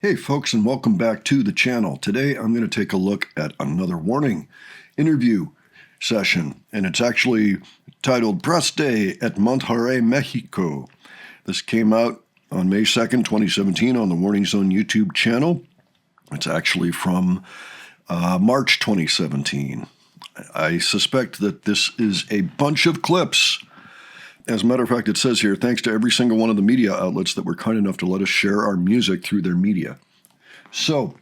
Hey folks, and welcome back to the channel. Today I'm going to take a look at another Warning interview session, and it's actually titled Press Day at Monterrey, Mexico. This came out on May 2nd, 2017 on the Warning Zone YouTube channel. It's actually from March 2017. I suspect that this is a bunch of clips. As a matter of fact, it says here, thanks to every single one of the media outlets that were kind enough to let us share our music through their media. So,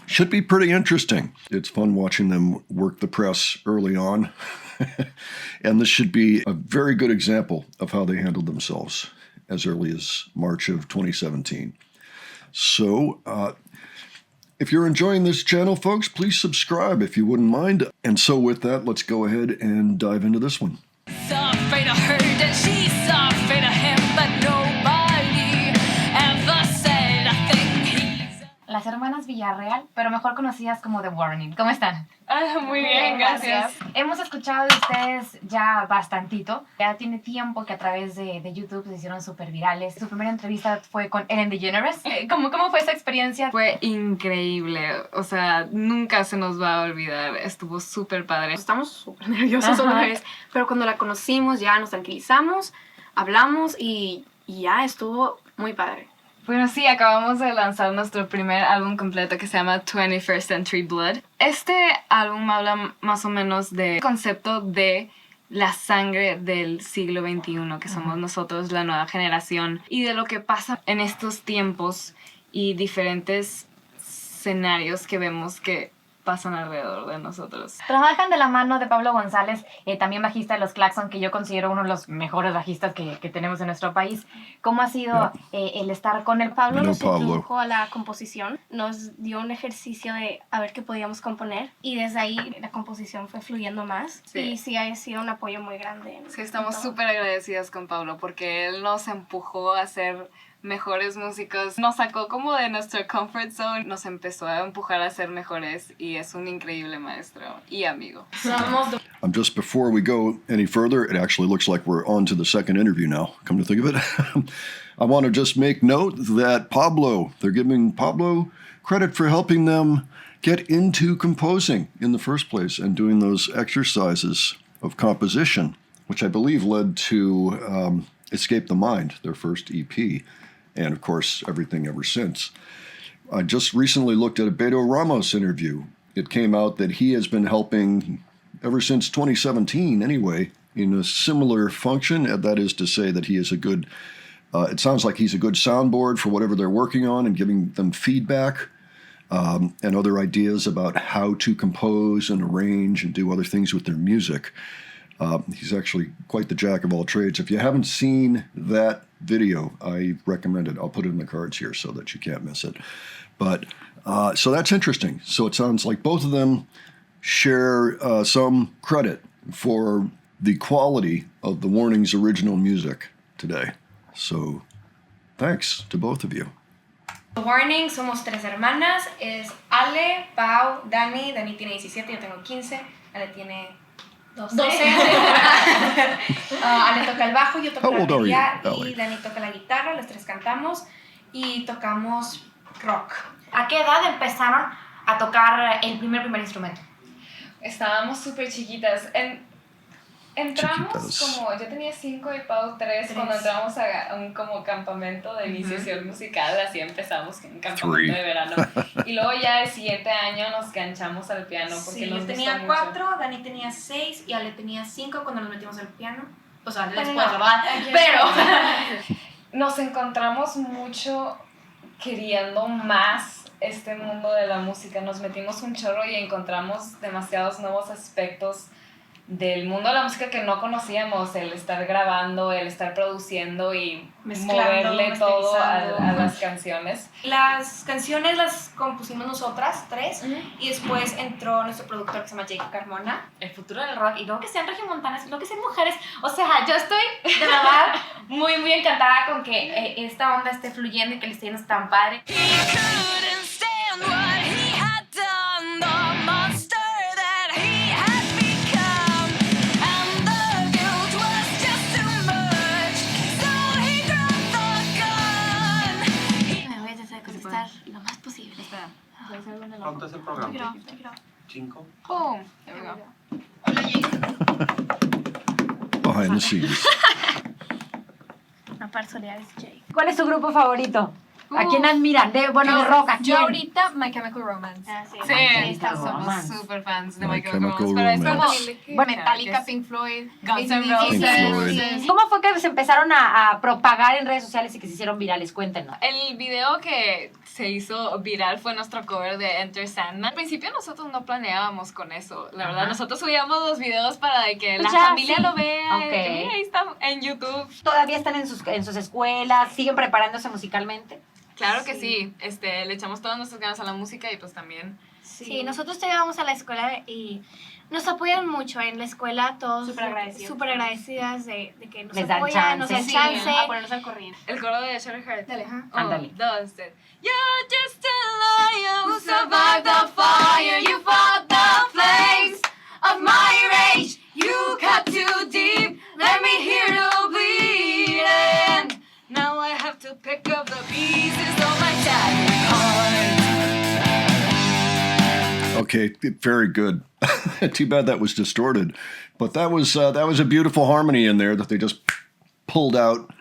should be pretty interesting. It's fun watching them work the press early on. And this should be a very good example of how they handled themselves as early as March of 2017. So, if you're enjoying this channel, folks, please subscribe if you wouldn't mind. And so with that, let's go ahead and dive into this one. So afraid of her that she's so afraid of him, but nobody ever said a thing. He's... Las hermanas Villarreal, pero mejor conocidas como The Warning. ¿Cómo están? Muy bien, gracias. Hemos escuchado de ustedes ya bastantito. Ya tiene tiempo que a través de YouTube se hicieron súper virales. Su primera entrevista fue con Ellen DeGeneres. ¿Cómo fue esa experiencia? Fue increíble, o sea, nunca se nos va a olvidar, estuvo súper padre. Estamos súper nerviosos otra vez, pero cuando la conocimos ya nos tranquilizamos, hablamos y ya estuvo muy padre. Bueno, sí, acabamos de lanzar nuestro primer álbum completo que se llama 21st Century Blood. Este álbum habla más o menos del concepto de la sangre del siglo XXI, que somos nosotros, la nueva generación, y de lo que pasa en estos tiempos y diferentes escenarios que vemos que pasan alrededor de nosotros. Trabajan de la mano de Pablo González, también bajista de los Claxon, que yo considero uno de los mejores bajistas que tenemos en nuestro país. ¿Cómo ha sido el estar con el Pablo? Nos introdujo a la composición, nos dio un ejercicio de a ver qué podíamos componer y desde ahí la composición fue fluyendo más. Sí. Y sí ha sido un apoyo muy grande. Sí, estamos súper agradecidas con Pablo porque él nos empujó a ser mejores músicos, nos sacó como de nuestro comfort zone, nos empezó a empujar a ser mejores y es un increíble maestro y amigo. Just before we go any further, it actually looks like we're on to the second interview now, come to think of it. I want to just make note that they're giving Pablo credit for helping them get into composing in the first place and doing those exercises of composition, which I believe led to Escape the Mind, their first EP, and of course, everything ever since. I just recently looked at a Beto Ramos interview. It came out that he has been helping ever since 2017 anyway, in a similar function, and that is to say that he is a good, it sounds like he's a good soundboard for whatever they're working on and giving them feedback and other ideas about how to compose and arrange and do other things with their music. He's actually quite the jack of all trades. If you haven't seen that video, I recommend it. I'll put it in the cards here so that you can't miss it. But so that's interesting. So it sounds like both of them share some credit for the quality of the Warning's original music today. So thanks to both of you. The Warning, somos tres hermanas, es Ale, Pau, Dani. Dani tiene 17, yo tengo 15, Ale tiene 12. Ale toca el bajo, yo toco la batería y Dani toca la guitarra, los tres cantamos y tocamos rock. ¿A qué edad empezaron a tocar el primer instrumento? Estábamos súper chiquitas. Entramos como, yo tenía 5 y Pau 3 cuando entramos a un como campamento de iniciación musical, así empezamos en un campamento de verano. Y luego ya el siguiente año nos ganchamos al piano porque nos yo tenía 4, Dani tenía 6 y Ale tenía 5 cuando nos metimos al piano. O sea, después, ¿verdad? Pero nos encontramos mucho queriendo más este mundo de la música. Nos metimos un chorro y encontramos demasiados nuevos aspectos del mundo de la música que no conocíamos, el estar grabando, el estar produciendo y moverle todo a las canciones. Las canciones las compusimos nosotras, 3, y después entró nuestro productor que se llama Jake Carmona. El futuro del rock, y luego que sean regiomontanas, y luego que sean mujeres. O sea, yo estoy de verdad muy encantada con que esta onda esté fluyendo y que el estén tan padre. Estar lo más posible. ¿Cuánto es el programa? Take it off. 5. Boom. There we go. Behind the scenes. Una parcialidad es Jay. ¿Cuál es tu grupo favorito? ¿A quién admiran? De rock, ¿a Yo quién? ahorita My Chemical Romance. Sí, Chemical somos Romance. super fans de My My Chemical Chemical Romance, pero es Romance. como Bueno, Metallica, Pink Floyd, Guns N' AC/DC. Roses. Pink Floyd. ¿Cómo fue que se empezaron a propagar en redes sociales y que se hicieron virales? Cuéntenos. El video que se hizo viral fue nuestro cover de Enter Sandman. Al principio nosotros no planeábamos con eso. La verdad, nosotros subíamos los videos para de que Pues la ya, familia sí. lo vea. Ok. Y que, mira, ahí está en YouTube. ¿Todavía están en sus escuelas? ¿Siguen preparándose musicalmente? Claro que sí. Le echamos todas nuestras ganas a la música y pues también... Sí, nosotros te llevamos a la escuela y nos apoyan mucho en la escuela, todos Súper agradecidos. súper agradecidas de que nos Les dan apoyan, nos dan chance. chance. A ponernos al corriente. El coro de Shattered Heart. Dale, ajá. Ándale. 2, 3. You're just a liar who survived the fire. You fought the flames of my rage. You cut too deep. Let me hear the bleeding. Now I have to pick up the pieces of my shattered heart. Okay, very good. Too bad that was distorted, but that was a beautiful harmony in there that they just pulled out,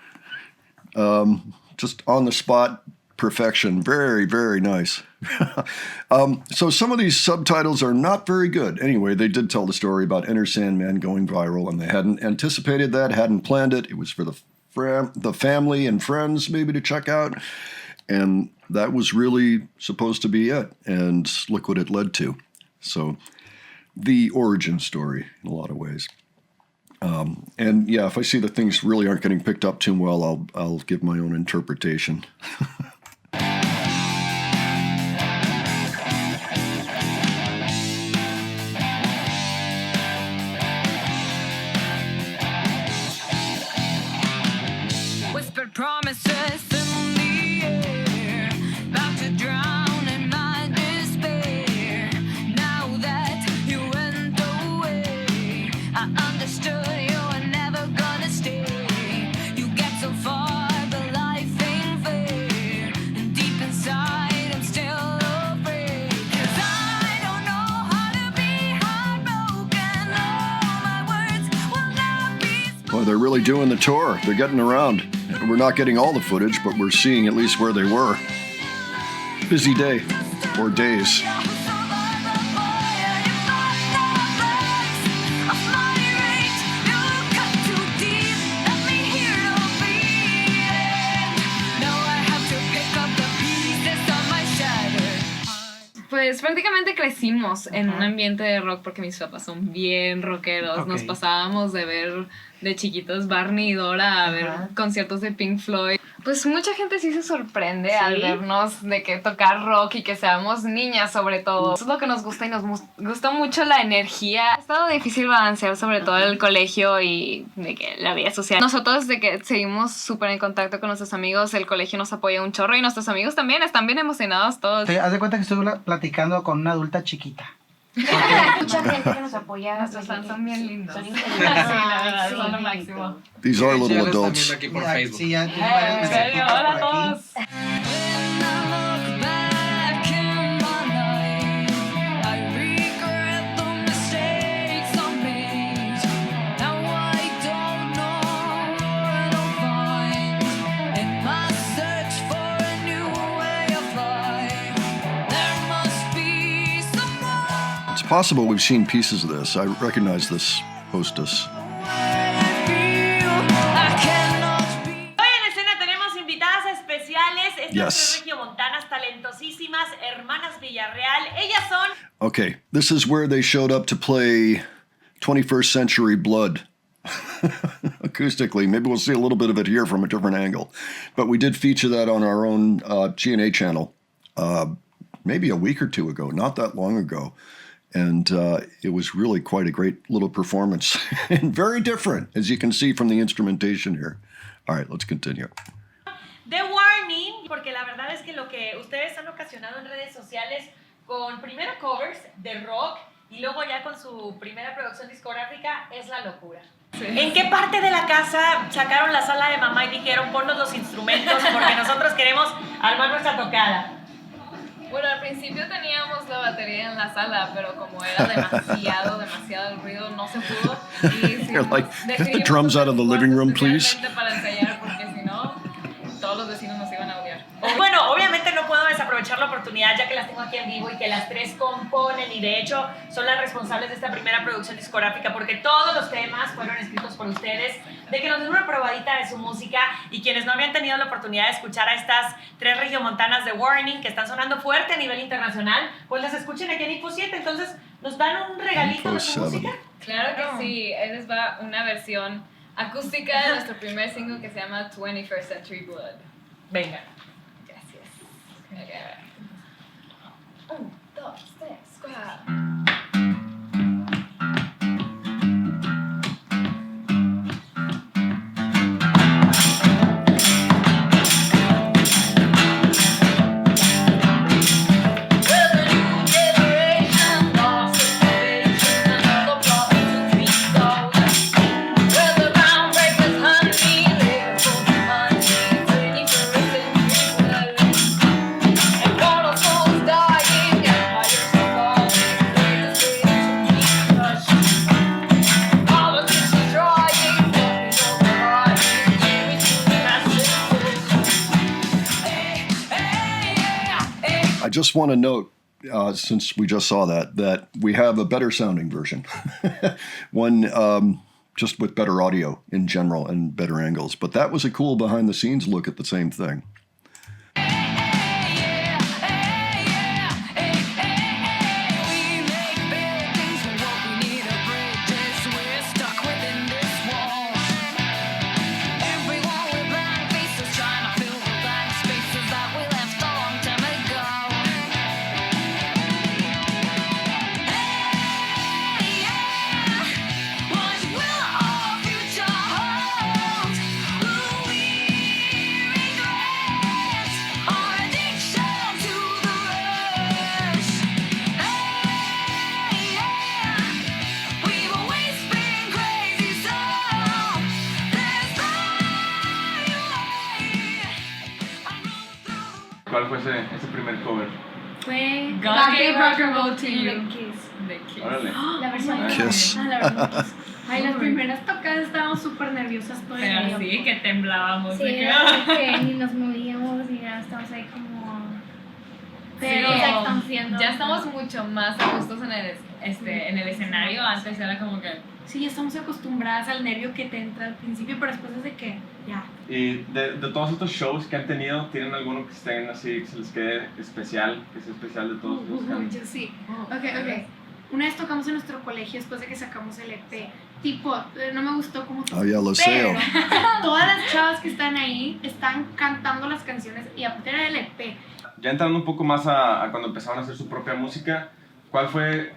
just on the spot perfection. Very, very nice. So some of these subtitles are not very good. Anyway, they did tell the story about Enter Sandman going viral, and they hadn't anticipated that, hadn't planned it. It was for the family and friends maybe to check out, and that was really supposed to be it. And look what it led to. So the origin story in a lot of ways. And yeah, if I see that things really aren't getting picked up too well, I'll give my own interpretation. Whispered promises in the air, about to drown in my despair. Now that you went away, I understood you were never gonna stay. You get so far, but life ain't fair. And deep inside, I'm still afraid. 'Cause I don't know how to be heartbroken. All my words will not be Well, they're really doing the tour. They're getting around. We're not getting all the footage, but we're seeing at least where they were. Busy day, or days. Pues prácticamente crecimos en un ambiente de rock porque mis papás son bien rockeros. Ok. Nos pasábamos de ver de chiquitos Barney y Dora a ver conciertos de Pink Floyd. Pues mucha gente sí se sorprende al vernos de que tocar rock y que seamos niñas sobre todo. Eso es lo que nos gusta y nos gusta mucho la energía. Ha estado difícil balancear sobre todo el colegio y de que la vida social. Nosotros de que seguimos súper en contacto con nuestros amigos, el colegio nos apoya un chorro y nuestros amigos también están bien emocionados todos. Sí, haz de cuenta que estoy platicando con una adulta chiquita. Mucha gente que nos apoya. Nuestros fans son bien lindos. Son Sí, increíbles. la verdad, Sí. son lo máximo. These are Sí, little ya los están adults. viendo aquí por Mira, Facebook. sí, ya tiene varios ¿En mensajitos serio? por Hola a aquí. todos. It's possible we've seen pieces of this. I recognize this hostess. Hoy en escena tenemos invitadas especiales, estas Yes. son regiomontanas, talentosísimas, hermanas Villarreal. Ellas son Okay, this is where they showed up to play 21st Century Blood. Acoustically. Maybe we'll see a little bit of it here from a different angle. But we did feature that on our own G&A channel maybe a week or two ago, not that long ago. And it was really quite a great little performance. And very different, as you can see from the instrumentation here. All right, let's continue. The Warning, porque la verdad es que lo que ustedes han ocasionado en redes sociales con primero covers de rock y luego ya con su primera producción discográfica es la locura. ¿En qué parte de la casa sacaron la sala de mamá y dijeron ponnos los instrumentos porque nosotros queremos armar nuestra tocada? principio teníamos la batería en la sala, pero como era demasiado el ruido, no se pudo. Y They're like, get the decidimos drums out of the living room, please. especialmente para ensayar, porque si no, todos los vecinos nos iban a odiar. Bueno, obviamente no puedo desaprovechar la oportunidad ya que las tengo aquí en vivo y que las tres componen y de hecho son las responsables de esta primera producción discográfica porque todos los temas fueron escritos por ustedes, de que nos den una probadita de su música y quienes no habían tenido la oportunidad de escuchar a estas tres regiomontanas de Warning que están sonando fuerte a nivel internacional, pues las escuchen aquí en Info 7, entonces nos dan un regalito de su Info 7. música. Claro que sí, ahí les va una versión acústica de nuestro primer single que se llama 21st Century Blood. Venga. Gracias. Okay. 1, 2, 3, 4. I just want to note, since we just saw that we have a better sounding version. One just with better audio in general and better angles. But that was a cool behind the scenes look at the same thing. ¿Cuál fue ese primer cover? Fue God gave rock and roll to you. The Kiss. The Kiss. Órale. La versión Kiss. Ah, la versión Kiss. Ay, las primeras tocadas estábamos súper nerviosas todo el Pero tiempo. sí, que temblábamos. Sí, de que- era que ni nos movíamos y ya estábamos ahí como... Pero Sí, ya estamos viendo. ya estamos mucho más a gustos en el escenario. Antes era como que Sí, ya estamos acostumbradas al nervio que te entra al principio, pero después es de que ya. Y de todos estos shows que han tenido, ¿tienen alguno que estén así, que se les quede especial, que sea especial de todos los que han... Yo sí. Ok. Una vez tocamos en nuestro colegio después de que sacamos el EP. Tipo, no me gustó como... Oh, yeah, lo sé. pero todas las chavas que están ahí están cantando las canciones y aparte era el EP. Ya entrando un poco más a cuando empezaron a hacer su propia música, ¿cuál fue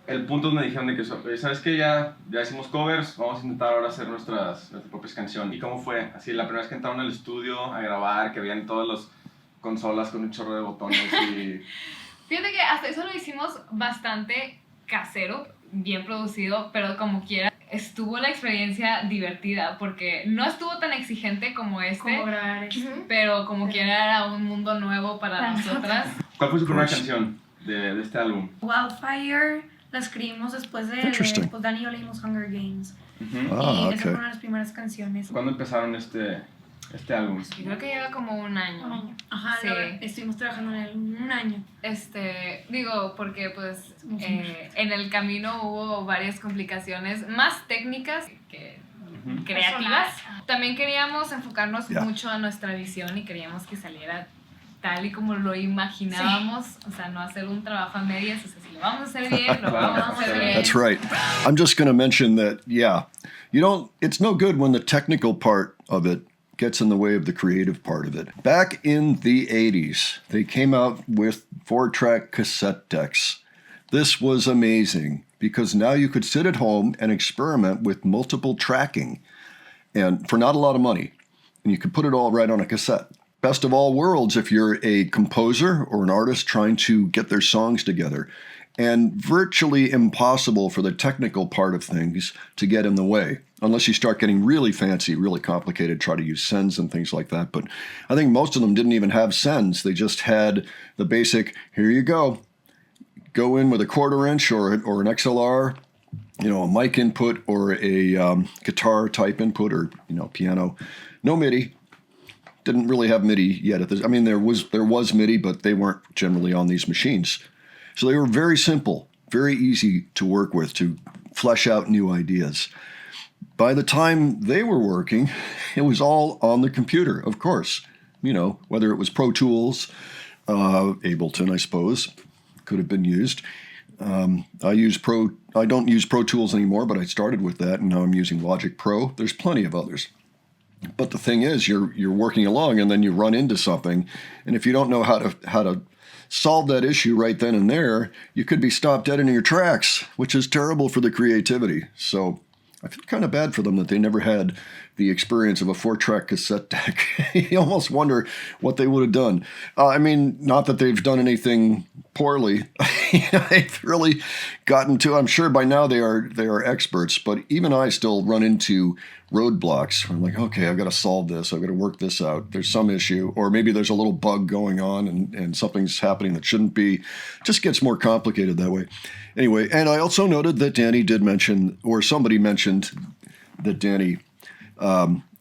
el punto donde dijeron de que, sabes que ya hicimos covers, vamos a intentar ahora hacer nuestras propias canciones? ¿Y cómo fue? Así, la primera vez que entraron al estudio a grabar, que veían todas las consolas con un chorro de botones y... Fíjate que hasta eso lo hicimos bastante casero, bien producido, pero como quiera estuvo la experiencia divertida porque no estuvo tan exigente como este, Como grabar esto. pero como quiera era un mundo nuevo para nosotras. ¿Cuál fue su primera canción de este álbum? Wildfire la escribimos después de Interesting. después Dani y yo leímos Hunger Games. Ah, y esa fue okay. una de las primeras canciones. ¿Cuándo empezaron este álbum? Yo creo que lleva como un año. Un año. Ajá, Sí. estuvimos trabajando en él un año. Digo, porque pues Somos en el camino hubo varias complicaciones más técnicas que creativas. También queríamos enfocarnos Yeah. mucho a nuestra visión y queríamos que saliera tal y como lo imaginábamos, o sea, no hacer un trabajo a medias, o sea, si lo vamos a hacer bien, lo vamos a hacer bien. That's right. I'm just going to mention that, yeah, it's no good when the technical part of it gets in the way of the creative part of it. Back in the 80s, they came out with 4-track cassette decks. This was amazing because now you could sit at home and experiment with multiple tracking and for not a lot of money. And you could put it all right on a cassette. Best of all worlds if you're a composer or an artist trying to get their songs together. and virtually impossible for the technical part of things to get in the way, unless you start getting really fancy, really complicated, try to use sends and things like that. But I think most of them didn't even have sends. They just had the basic, here you go. Go in with a 1/4 inch or an XLR, you know, a mic input or a guitar type input or, you know, piano. No MIDI. Didn't really have MIDI yet at this. I mean, there was MIDI, but they weren't generally on these machines. So they were very simple, very easy to work with, to flesh out new ideas. By the time they were working, it was all on the computer, of course. You know, whether it was Pro Tools, Ableton, I suppose, could have been used. I don't use Pro Tools anymore, but I started with that, and now I'm using Logic Pro. There's plenty of others. But the thing is, you're working along, and then you run into something, and if you don't know how to solve that issue right then and there, you could be stopped dead in your tracks, which is terrible for the creativity. So I feel kind of bad for them that they never had the experience of a 4-track cassette deck. You almost wonder what they would have done. I mean, not that they've done anything poorly. They've really gotten to, I'm sure by now they are experts, but even I still run into roadblocks. I'm like, okay, I've got to solve this. I've got to work this out. There's some issue, or maybe there's a little bug going on and something's happening that shouldn't be. It just gets more complicated that way. Anyway, and I also noted that Danny did mention, or somebody mentioned that Danny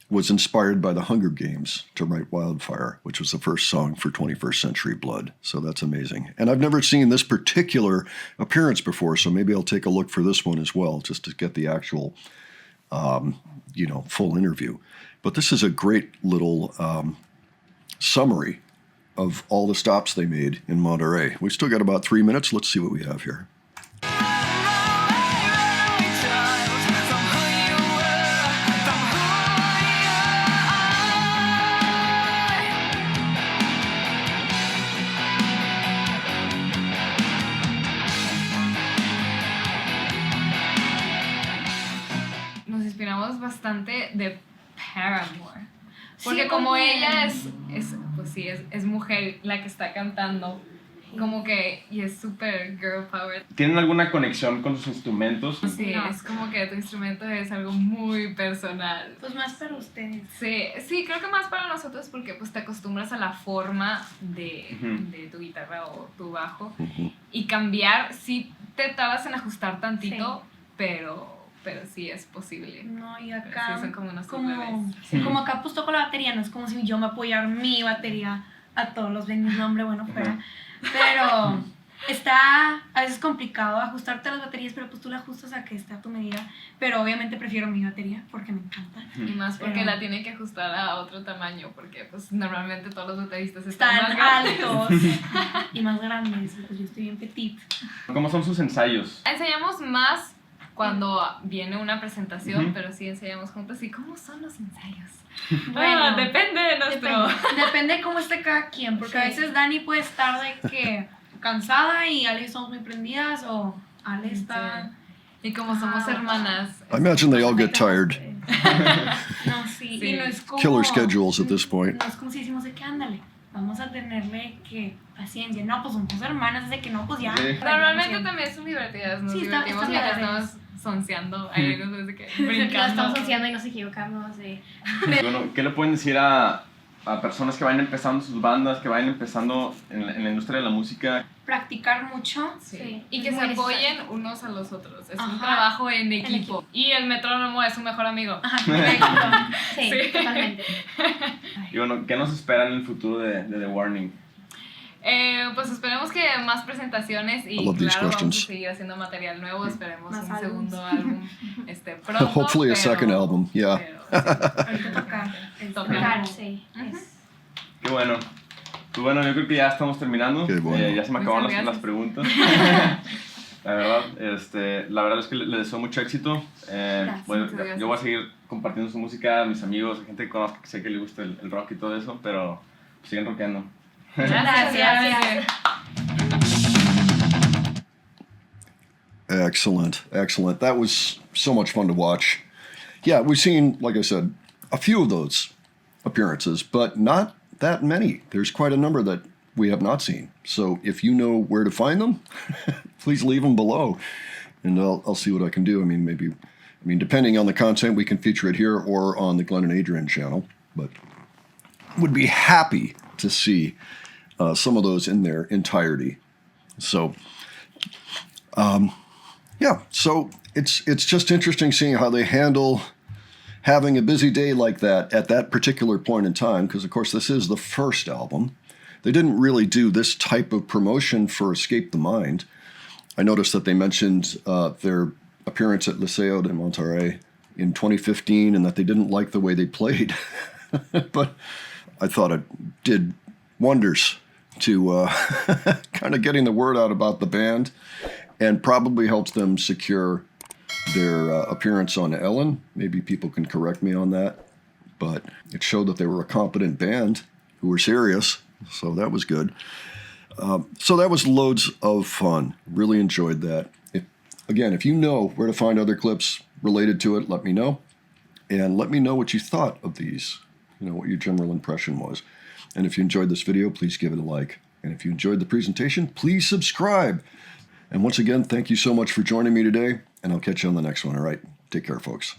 was inspired by the Hunger Games to write Wildfire, which was the first song for 21st Century Blood. So that's amazing. And I've never seen this particular appearance before, so maybe I'll take a look for this one as well, just to get the actual, full interview. But this is a great little summary of all the stops they made in Monterey. We've still got about 3 minutes. Let's see what we have here. Bastante de Paramore, porque Sí, como también. ella es mujer la que está cantando, como que, y es súper girl power. ¿Tienen alguna conexión con sus instrumentos? Sí, No. es como que tu instrumento es algo muy personal. Pues más para ustedes. Sí, creo que más para nosotros porque pues te acostumbras a la forma de, Ujú. de tu guitarra o tu bajo, y cambiar, sí te tardas en ajustar tantito, pero sí es posible. No, y Sí, acá, son como unos como, bebés. sí, como acá pues toco la batería, no es como si yo me apoyara mi batería a todos los venues, no hombre, bueno, fuera. Pero está a veces complicado ajustarte a las baterías, pero pues tú la ajustas a que esté a tu medida. Pero obviamente prefiero mi batería porque me encanta. Y más porque Pero- la tienen que ajustar a otro tamaño, porque pues normalmente todos los bateristas están Están más grandes. altos y más grandes, y pues yo estoy bien petit. ¿Cómo son sus ensayos? Enseñamos más cuando viene una presentación, Ujú. pero sí ensayamos juntos. ¿Y cómo son los ensayos? Bueno, Depende de nuestro... Depende de cómo esté cada quien, porque a Sí. veces Dani puede estar de que cansada y Ale estamos muy prendidas, o Ale está... Y como somos hermanas... I imagine they all get tired. No, sí, Sí. y no es como... Killer schedules at this point. No es como si decimos de que ándale, vamos a tenerle que paciencia. No, pues somos hermanas, es de que no, pues ya. Sí. Normalmente también son divertidas, nos Sí, está- divertimos está mientras padre. estamos sonceando, ahí nos de que Lo brincando. estamos haciendo y nos equivocamos. Bueno, ¿qué le pueden decir a personas que vayan empezando sus bandas, que vayan empezando en la industria de la música? Practicar mucho. Sí. Y es que se muy apoyen unos a los otros. Es un Ajá. trabajo en equipo. Y el metrónomo es su mejor amigo. Ajá, correcto. Sí, Sí. totalmente. Y bueno, ¿qué nos espera en el futuro de The Warning? Pues esperemos que más presentaciones y I love these claro, vamos questions. a seguir haciendo material nuevo. Esperemos Más un álbums. segundo álbum pronto. Hopefully a pero- second album, yeah. pero sí, Ahorita tocar. toca. Claro, sí. Qué bueno. Pues bueno, yo creo que ya estamos terminando. Qué bueno. Ya se me Muchas acabaron las gracias. preguntas. la verdad es que le deseo mucho éxito. Bueno, muchas gracias. yo voy a seguir compartiendo su música, mis amigos, gente que conozco, que sé que le gusta el rock y todo eso, pero pues, siguen rockeando. Gracias. Excellent. That was so much fun to watch. Yeah, we've seen, like I said, a few of those appearances, but not that many. There's quite a number that we have not seen. So if you know where to find them, please leave them below, and I'll see what I can do. I mean, depending on the content, we can feature it here or on the Glenn and Adrian channel, but would be happy to see some of those in their entirety. So, yeah, so it's just interesting seeing how they handle having a busy day like that at that particular point in time, because of course this is the first album. They didn't really do this type of promotion for Escape the Mind. I noticed that they mentioned their appearance at Liceo de Monterrey in 2015 and that they didn't like the way they played. But I thought it did wonders to kind of getting the word out about the band, and probably helps them secure their appearance on Ellen. Maybe people can correct me on that, but it showed that they were a competent band who were serious, so that was good. So that was loads of fun. Really enjoyed that. If you know where to find other clips related to it, let me know. And let me know what you thought of these, what your general impression was. And if you enjoyed this video, please give it a like. And if you enjoyed the presentation, please subscribe. And once again, thank you so much for joining me today, and I'll catch you on the next one, all right? Take care, folks.